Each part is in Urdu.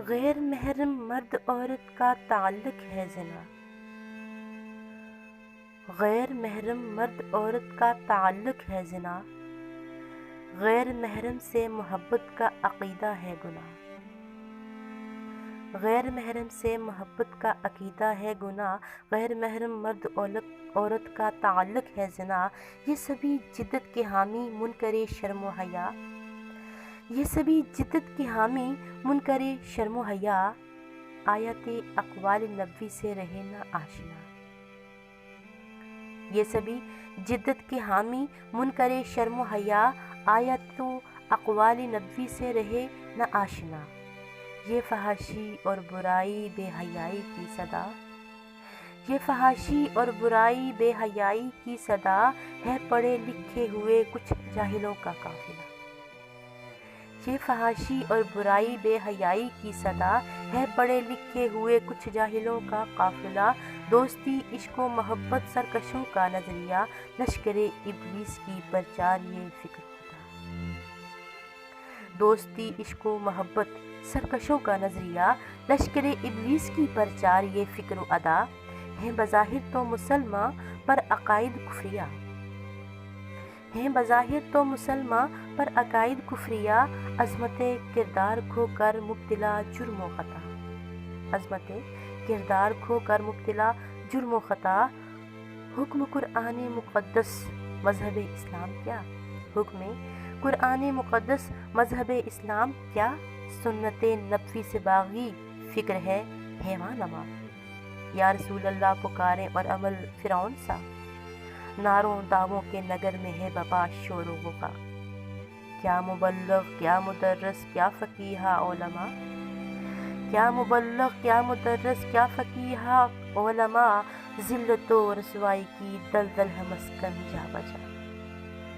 غیر محرم مرد عورت کا تعلق ہے زنا، غیر محرم مرد عورت کا تعلق ہے زنا، غیر محرم سے محبت کا عقیدہ ہے گناہ، غیر محرم سے محبت کا عقیدہ ہے گناہ، غیر محرم مرد عورت کا تعلق ہے زنا، یہ سبھی جدت کے حامی منکر شرم و حیا، یہ سبھی جدت کے حامی منکر شرم و حیا، آیت اقوال نبوی سے رہے نہ آشنا، یہ سبھی جدت کے حامی منکر شرم و حیا، آیت اقوال نبوی سے رہے نہ آشنا، یہ فحاشی اور برائی بے حیائی کی صدا، یہ فحاشی اور برائی بے حیائی کی صدا، ہے پڑھے لکھے ہوئے کچھ جاہلوں کا قافلہ، یہ فحاشی اور برائی بے حیائی کی صدا، ہے پڑھے لکھے ہوئے کچھ جاہلوں کا قافلہ، دوستی عشق و محبت سرکشوں کا نظریہ، لشکر ابلیس کی پرچار یہ فکر خدا، دوستی عشق و محبت سرکشوں کا نظریہ، لشکر ابلیس کی پرچار یہ فکر و ادا، ہیں بظاہر تو مسلماں پر عقائد کفریہ، ہیں بظاہر تو مسلماں پر عقائد کفریہ، عظمت کردار کھو کر مبتلا جرم و خطا، عظمت کردار کھو کر مبتلا جرم و خطا، حکم قرآن مقدس مذہب اسلام کیا، حکم قرآن مقدس مذہب اسلام کیا، سنت نبوی سے باغی فکر ہے حیوان نما، یا رسول اللہ پکاریں اور عمل فرعون سا، ناروں داغوں کے نگر میں ہے بپا شور و غوغا، کیا مبلغ کیا مدرس کیا فقیہہ علماء، کیا مبلغ کیا مدرس کیا فقیہہ علماء، ذلت و رسوائی کی دلدل ہے مسکن جا بجا،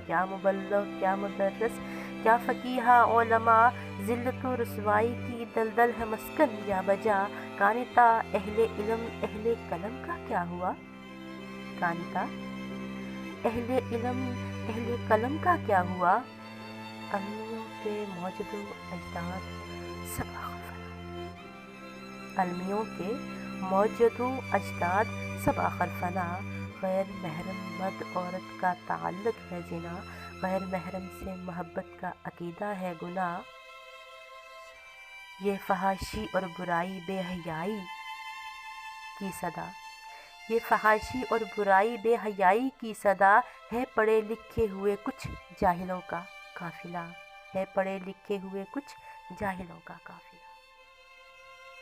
کیا مبلغ کیا مدرس کیا فقیہہ علماء، ذلت و رسوائی کی دلدل ہے مسکن جا بجا، کانتا اہل علم اہل قلم کا کیا ہوا، کانتا اہل علم اہل قلم کا کیا ہوا، المیوں کے موجد و اجداد سب آخر فنا، المیوں کے موجد و اجداد سب آخر فنا، غیر محرم مرد عورت کا تعلق ہے زنا، غیر محرم سے محبت کا عقیدہ ہے گناہ، یہ فحاشی اور برائی بے حیائی کی صدا، یہ فحاشی اور برائی بے حیائی کی صدا، ہے پڑھے لکھے ہوئے کچھ جاہلوں کا قافلہ، ہے پڑھے لکھے ہوئے کچھ جاہلوں کا قافلہ۔